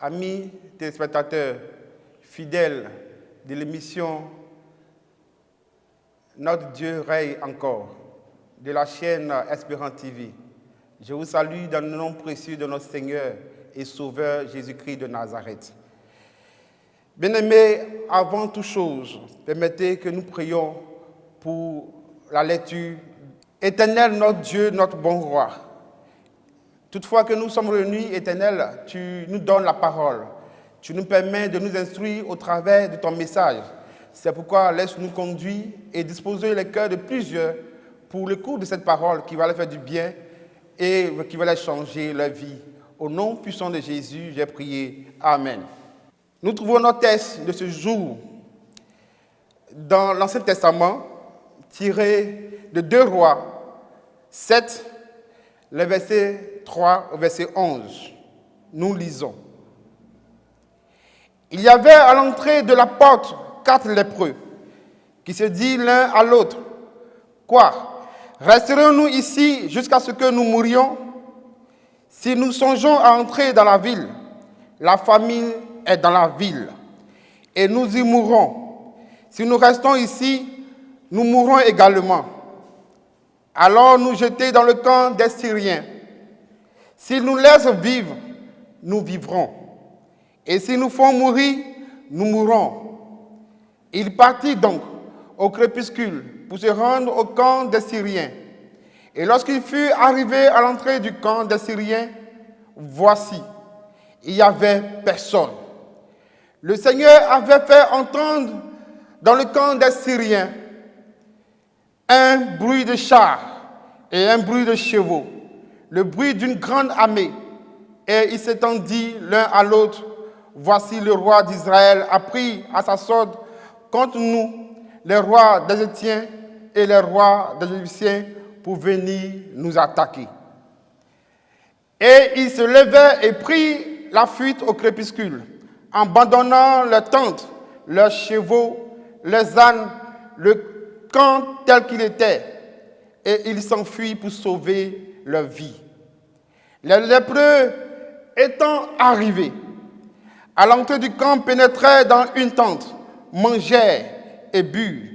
Amis téléspectateurs fidèles de l'émission Notre Dieu règne encore, de la chaîne Espérance TV, je vous salue dans le nom précieux de notre Seigneur et Sauveur Jésus-Christ de Nazareth. Bien-aimés, avant toute chose, permettez que nous prions pour la lecture. Éternel, notre Dieu, notre bon roi, toutefois que nous sommes réunis, Éternel, tu nous donnes la parole. Tu nous permets de nous instruire au travers de ton message. C'est pourquoi laisse-nous conduire et disposer les cœurs de plusieurs pour l'écoute de cette parole qui va leur faire du bien et qui va leur changer leur vie. Au nom puissant de Jésus, j'ai prié. Amen. Nous trouvons notre texte de ce jour dans l'Ancien Testament, tiré de 2 Rois 7, le verset 3 au verset 11. Nous lisons. Il y avait à l'entrée de la porte 4 lépreux qui se disent l'un à l'autre, « Quoi, resterons-nous ici jusqu'à ce que nous mourions? Si nous songeons à entrer dans la ville, la famine est dans la ville, et nous y mourrons. Si nous restons ici, nous mourrons également. Alors nous jeter dans le camp des Syriens. S'ils nous laissent vivre, nous vivrons. Et s'ils nous font mourir, nous mourrons. » Il partit donc au crépuscule pour se rendre au camp des Syriens. Et lorsqu'il fut arrivé à l'entrée du camp des Syriens, voici, il n'y avait personne. Le Seigneur avait fait entendre dans le camp des Syriens un bruit de chars et un bruit de chevaux, le bruit d'une grande armée. Et ils s'étant dit l'un à l'autre, voici le roi d'Israël a pris à sa sorte contre nous, les rois des Étiens et les rois des Égyptiens, pour venir nous attaquer. Et ils se levaient et prirent la fuite au crépuscule, abandonnant leurs tentes, leurs chevaux, leurs ânes, le camp tel qu'il était, et ils s'enfuient pour sauver leur vie. Les lépreux étant arrivés, à l'entrée du camp, pénétraient dans une tente, mangeaient et burent,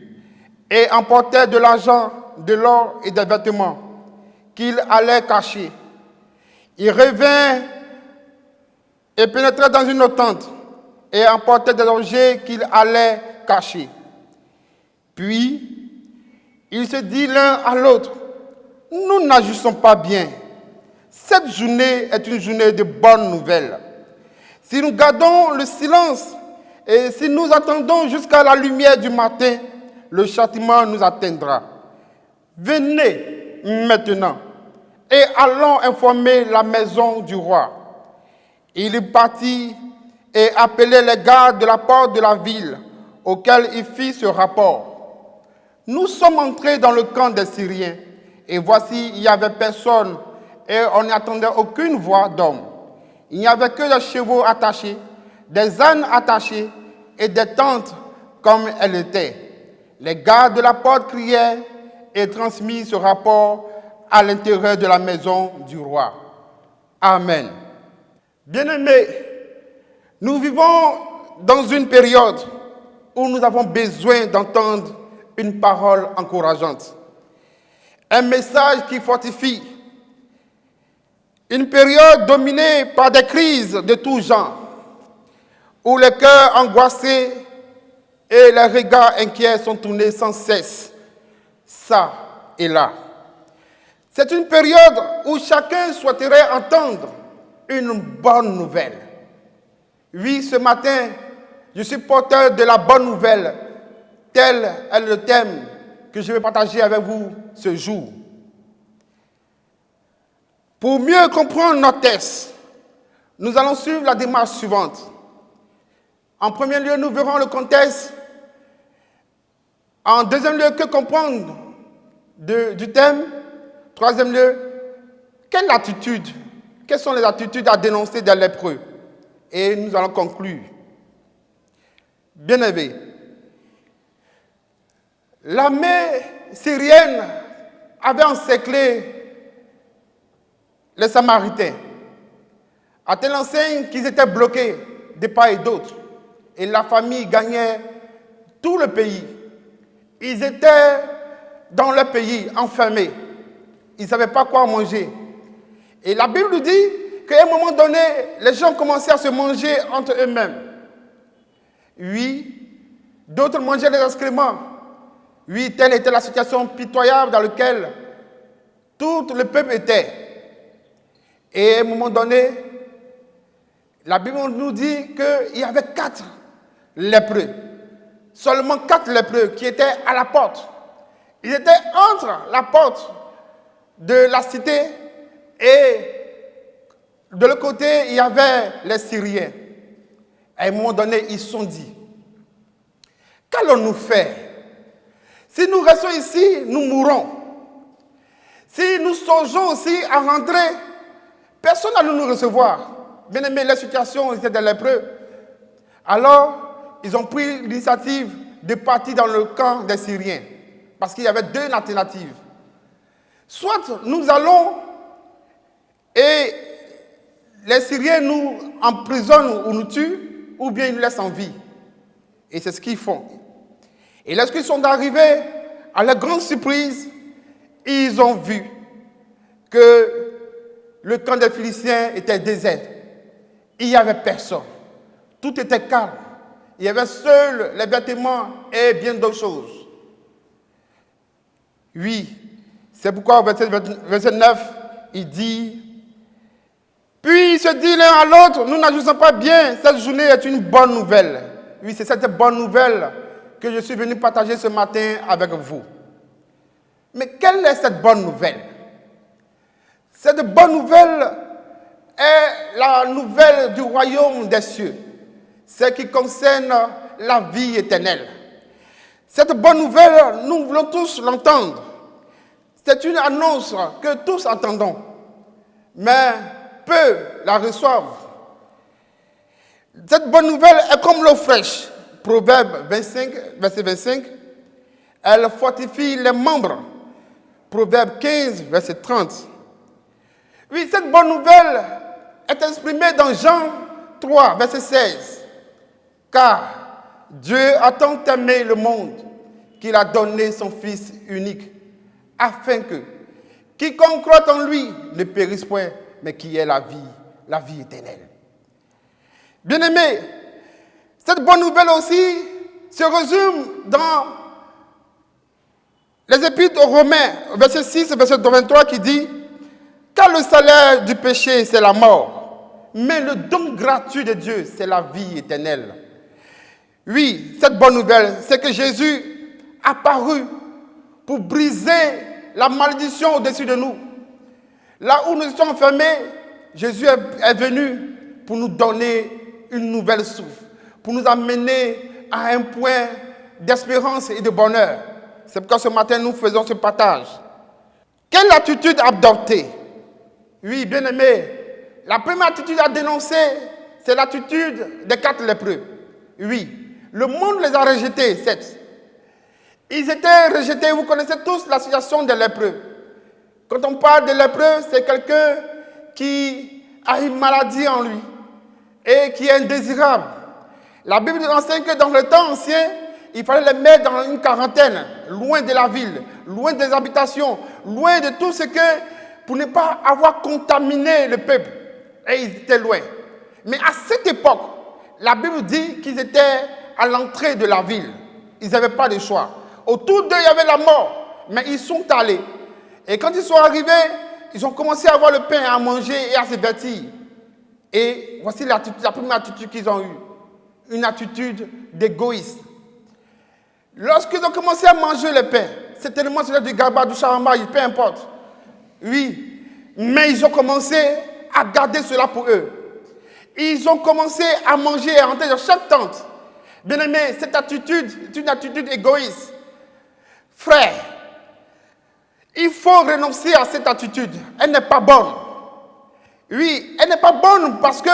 et emportaient de l'argent, de l'or et des vêtements qu'ils allaient cacher. Ils revinrent et pénétraient dans une autre tente, et emportaient des objets qu'ils allaient cacher. Puis, ils se disent l'un à l'autre, « Nous n'agissons pas bien. Cette journée est une journée de bonnes nouvelles. Si nous gardons le silence et si nous attendons jusqu'à la lumière du matin, le châtiment nous atteindra. Venez maintenant et allons informer la maison du roi. » Il partit et appelait les gardes de la porte de la ville, auxquels il fit ce rapport. « Nous sommes entrés dans le camp des Syriens, et voici, il n'y avait personne, et on n'entendait aucune voix d'homme. Il n'y avait que des chevaux attachés, des ânes attachés et des tentes comme elles étaient. Les gardes de la porte crièrent et transmirent ce rapport à l'intérieur de la maison du roi. Amen. Bien-aimés, nous vivons dans une période où nous avons besoin d'entendre une parole encourageante, un message qui fortifie. Une période dominée par des crises de tous genres, où les cœurs angoissés et les regards inquiets sont tournés sans cesse, ça et là. C'est une période où chacun souhaiterait entendre une bonne nouvelle. Oui, ce matin, je suis porteur de la bonne nouvelle. Tel est le thème que je vais partager avec vous ce jour. Pour mieux comprendre notre texte, nous allons suivre la démarche suivante. En premier lieu, nous verrons le contexte. En deuxième lieu, que comprendre du thème. Troisième lieu, quelles sont les attitudes à dénoncer des lépreux. Et nous allons conclure. Bien-aimés, l'armée syrienne avait encerclé les Samaritains à telle enseigne qu'ils étaient bloqués de part et d'autre. Et la famille gagnait tout le pays. Ils étaient dans leur pays, enfermés. Ils ne savaient pas quoi manger. Et la Bible nous dit qu'à un moment donné, les gens commençaient à se manger entre eux-mêmes. Oui, d'autres mangeaient des excréments. Oui, telle était la situation pitoyable dans laquelle tout le peuple était. Et à un moment donné, la Bible nous dit qu'il y avait 4 lépreux. Seulement 4 lépreux qui étaient à la porte. Ils étaient entre la porte de la cité et de l'autre côté, il y avait les Syriens. À un moment donné, ils se sont dit, qu'allons-nous faire? Si nous restons ici, nous mourrons. Si nous songeons aussi à rentrer, personne n'allait nous recevoir. Bien aimé, la situation était des lépreux. Alors, ils ont pris l'initiative de partir dans le camp des Syriens. Parce qu'il y avait 2 alternatives. Soit nous allons et les Syriens nous emprisonnent ou nous tuent, ou bien ils nous laissent en vie. Et c'est ce qu'ils font. Et lorsqu'ils sont arrivés, à leur grande surprise, ils ont vu que le camp des Philistins était désert. Il n'y avait personne. Tout était calme. Il y avait seuls les vêtements et bien d'autres choses. Oui, c'est pourquoi au verset 9, il dit, puis il se dit l'un à l'autre, nous n'agissons pas bien, cette journée est une bonne nouvelle. Oui, c'est cette bonne nouvelle que je suis venu partager ce matin avec vous. Mais quelle est cette bonne nouvelle? Cette bonne nouvelle est la nouvelle du royaume des cieux, ce qui concerne la vie éternelle. Cette bonne nouvelle, nous voulons tous l'entendre. C'est une annonce que tous entendons, mais peu la reçoivent. Cette bonne nouvelle est comme l'eau fraîche. Proverbe 25, verset 25. Elle fortifie les membres. Proverbe 15, verset 30. Oui, cette bonne nouvelle est exprimée dans Jean 3, verset 16. Car Dieu a tant aimé le monde qu'il a donné son Fils unique, afin que quiconque croit en lui ne périsse point, mais qui ait la vie éternelle. Bien-aimés, cette bonne nouvelle aussi se résume dans les Épîtres aux Romains, verset 6, verset 23, qui dit « Car le salaire du péché, c'est la mort, mais le don gratuit de Dieu, c'est la vie éternelle. » Oui, cette bonne nouvelle, c'est que Jésus a apparu pour briser la malédiction au-dessus de nous. Là où nous étions enfermés, Jésus est venu pour nous donner une nouvelle souffle, pour nous amener à un point d'espérance et de bonheur. C'est pourquoi ce matin, nous faisons ce partage. Quelle attitude adopter? Oui, bien aimé, la première attitude à dénoncer, c'est l'attitude des 4 lépreux. Oui, le monde les a rejetés, 7. Ils étaient rejetés, vous connaissez tous la situation des lépreux. Quand on parle de lépreux, c'est quelqu'un qui a une maladie en lui et qui est indésirable. La Bible nous enseigne que dans le temps ancien, il fallait les mettre dans une quarantaine, loin de la ville, loin des habitations, loin de tout ce que, pour ne pas avoir contaminé le peuple. Et ils étaient loin. Mais à cette époque, la Bible dit qu'ils étaient à l'entrée de la ville. Ils n'avaient pas de choix. Autour d'eux, il y avait la mort. Mais ils sont allés. Et quand ils sont arrivés, ils ont commencé à avoir le pain à manger et à se vêtir. Et voici la première attitude qu'ils ont eue. Une attitude d'égoïsme. Lorsqu'ils ont commencé à manger le pain, c'est tellement du gaba, du charamba, peu importe. Oui, mais ils ont commencé à garder cela pour eux. Ils ont commencé à manger et à rentrer dans chaque tente. Bien aimé, cette attitude est une attitude égoïste. Frère, il faut renoncer à cette attitude. Elle n'est pas bonne. Oui, elle n'est pas bonne parce que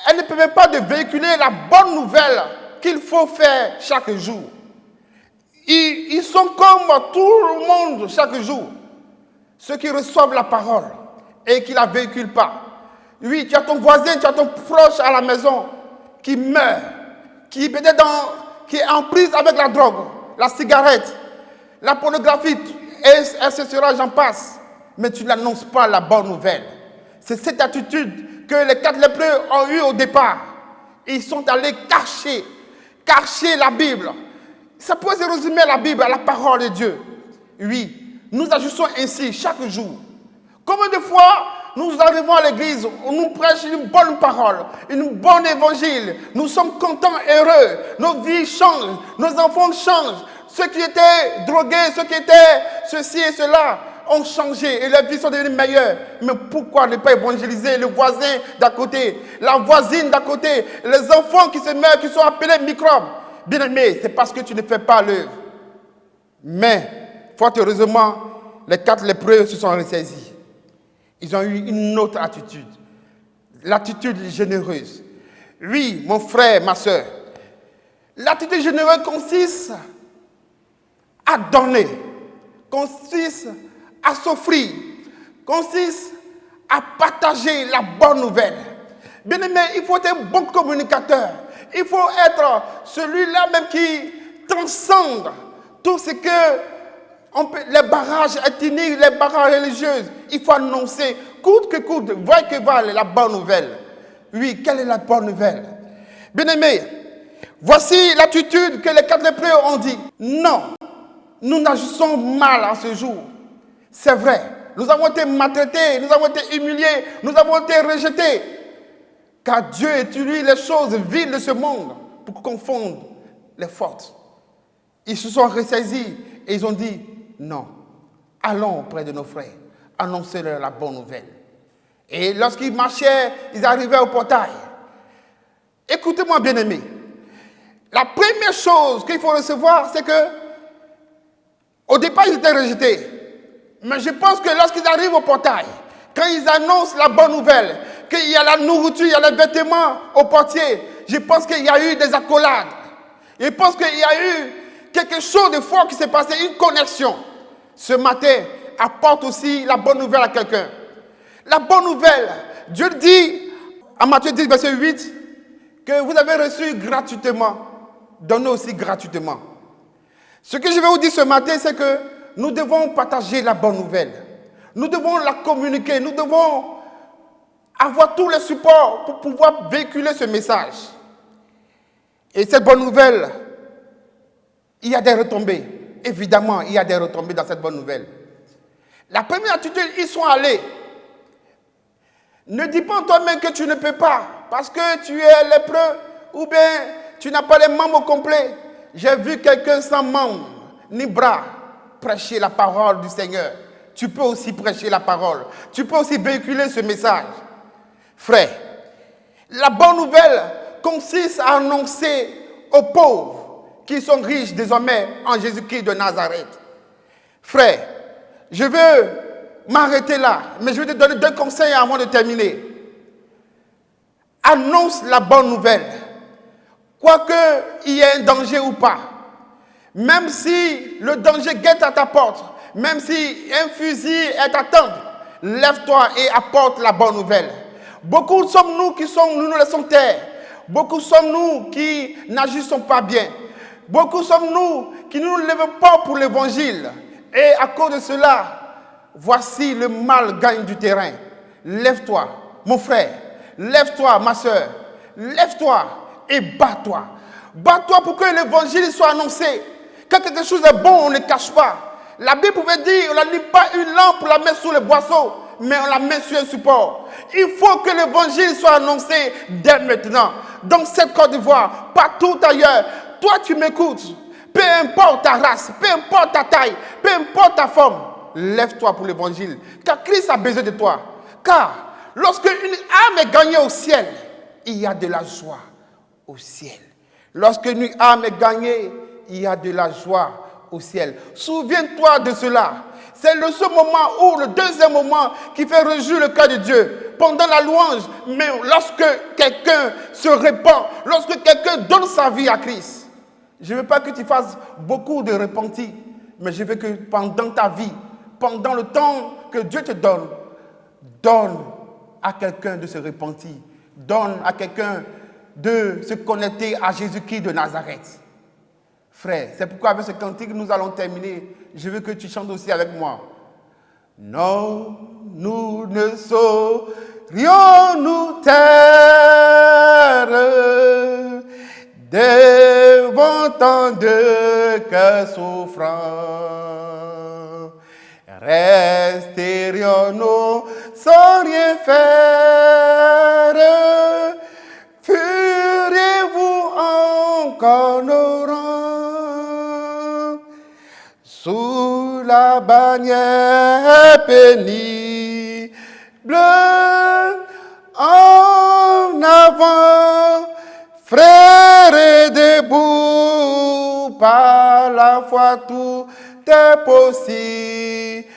elle ne permet pas de véhiculer la bonne nouvelle qu'il faut faire chaque jour. Ils sont comme tout le monde chaque jour. Ceux qui reçoivent la parole et qui ne la véhiculent pas. Oui, tu as ton voisin, tu as ton proche à la maison qui meurt, qui est en prise avec la drogue, la cigarette, la pornographie, etc. J'en passe. Mais tu n'annonces pas la bonne nouvelle. C'est cette attitude que les 4 lépreux ont eue au départ. Ils sont allés cacher la Bible. Ça peut se résumer à la Bible, à la parole de Dieu. Oui, nous agissons ainsi chaque jour. Combien de fois nous arrivons à l'église, on nous prêche une bonne parole, une bonne évangile. Nous sommes contents, heureux. Nos vies changent, nos enfants changent. Ceux qui étaient drogués, ceux qui étaient ceci et cela ont changé et leurs vies sont devenues meilleures. Mais pourquoi ne pas évangéliser le voisin d'à côté, la voisine d'à côté, les enfants qui se meurent, qui sont appelés microbes? Bien aimé, c'est parce que tu ne fais pas l'œuvre. Mais, fort heureusement, les 4 lépreux se sont ressaisis. Ils ont eu une autre attitude, l'attitude généreuse. Oui, mon frère, ma soeur, l'attitude généreuse consiste à donner, consiste à s'offrir, consiste à partager la bonne nouvelle. Bien aimé, il faut être un bon communicateur. Il faut être celui-là même qui transcende tout ce que les barrages ethniques, les barrages religieux. Il faut annoncer, coûte que coûte, vaille que vaille, la bonne nouvelle. Oui, quelle est la bonne nouvelle? Bien aimé, voici l'attitude que les 4 lépreux ont dit. Non, nous n'agissons mal en ce jour. C'est vrai, nous avons été maltraités, nous avons été humiliés, nous avons été rejetés. Car Dieu utilise les choses viles de ce monde pour confondre les fortes. Ils se sont ressaisis et ils ont dit, non, allons auprès de nos frères, annoncez-leur la bonne nouvelle. Et lorsqu'ils marchaient, ils arrivaient au portail. Écoutez-moi, bien-aimés, la première chose qu'il faut recevoir, c'est que, au départ, ils étaient rejetés. Mais je pense que lorsqu'ils arrivent au portail, quand ils annoncent la bonne nouvelle, qu'il y a la nourriture, il y a les vêtements au portier, je pense qu'il y a eu des accolades. Je pense qu'il y a eu quelque chose de fort qui s'est passé, une connexion. Ce matin, apporte aussi la bonne nouvelle à quelqu'un. La bonne nouvelle, Dieu dit, en Matthieu 10, verset 8, que vous avez reçu gratuitement, donnez aussi gratuitement. Ce que je vais vous dire ce matin, c'est que nous devons partager la bonne nouvelle. Nous devons la communiquer, nous devons avoir tous les supports pour pouvoir véhiculer ce message. Et cette bonne nouvelle, il y a des retombées. Évidemment, il y a des retombées dans cette bonne nouvelle. La première attitude, ils sont allés. Ne dis pas en toi-même que tu ne peux pas, parce que tu es lépreux, ou bien tu n'as pas les membres complets. J'ai vu quelqu'un sans membres, ni bras, prêcher la parole du Seigneur. Tu peux aussi prêcher la parole. Tu peux aussi véhiculer ce message. Frère, la bonne nouvelle consiste à annoncer aux pauvres qui sont riches désormais en Jésus-Christ de Nazareth. Frère, je veux m'arrêter là, mais je vais te donner 2 conseils avant de terminer. Annonce la bonne nouvelle, quoique il y ait un danger ou pas. Même si le danger guette à ta porte, même si un fusil est à temple, lève-toi et apporte la bonne nouvelle. Beaucoup sommes-nous qui nous laissons taire. Beaucoup sommes-nous qui n'agissons pas bien. Beaucoup sommes-nous qui ne nous lèvent pas pour l'évangile. Et à cause de cela, voici le mal gagne du terrain. Lève-toi, mon frère. Lève-toi, ma soeur. Lève-toi et bats-toi. Bats-toi pour que l'évangile soit annoncé. Quand quelque chose est bon, on ne cache pas. La Bible pouvait dire, on ne lit pas une lampe pour la mettre sous le boisseau, mais on la met sur un support. Il faut que l'évangile soit annoncé dès maintenant. Dans cette Côte d'Ivoire, partout ailleurs, toi tu m'écoutes. Peu importe ta race, peu importe ta taille, peu importe ta forme, lève-toi pour l'évangile. Car Christ a besoin de toi. Car lorsque une âme est gagnée au ciel, il y a de la joie au ciel. Lorsque une âme est gagnée, il y a de la joie au ciel. Souviens-toi de cela. C'est le seul moment où, le deuxième moment qui fait réjouir le cœur de Dieu. Pendant la louange, mais lorsque quelqu'un se répand, lorsque quelqu'un donne sa vie à Christ. Je ne veux pas que tu fasses beaucoup de repentis, mais je veux que pendant ta vie, pendant le temps que Dieu te donne, donne à quelqu'un de se repentir. Donne à quelqu'un de se connecter à Jésus-Christ de Nazareth. Frère, c'est pourquoi avec ce cantique, nous allons terminer. Je veux que tu chantes aussi avec moi. Non, nous ne saurions nous taire devant tant de cœurs souffrants. Resterions-nous sans rien faire. Feriez-vous encore nos rangs sous la bannière pénible? En avant, frères, et debout, par la foi tout est possible,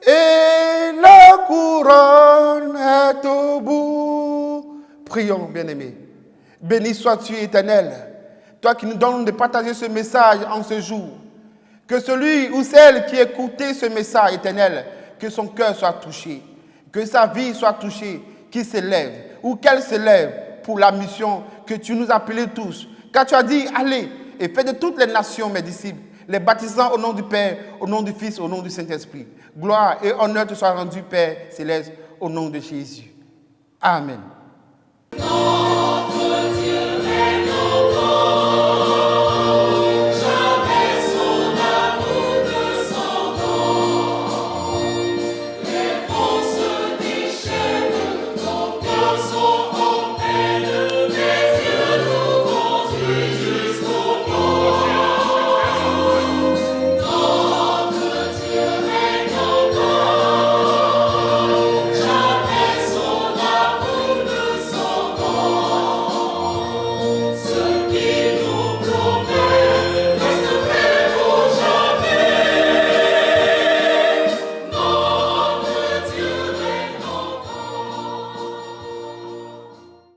et la couronne est au bout. Prions, bien-aimés. Béni sois-tu, Éternel, toi qui nous donnes de partager ce message en ce jour. Que celui ou celle qui écoutait ce message, Éternel, que son cœur soit touché, que sa vie soit touchée, qu'il s'élève ou qu'elle s'élève pour la mission que tu nous as appelés tous. Car tu as dit, allez et faites de toutes les nations mes disciples, les baptisant au nom du Père, au nom du Fils, au nom du Saint-Esprit. Gloire et honneur te soient rendus, Père céleste, au nom de Jésus. Amen.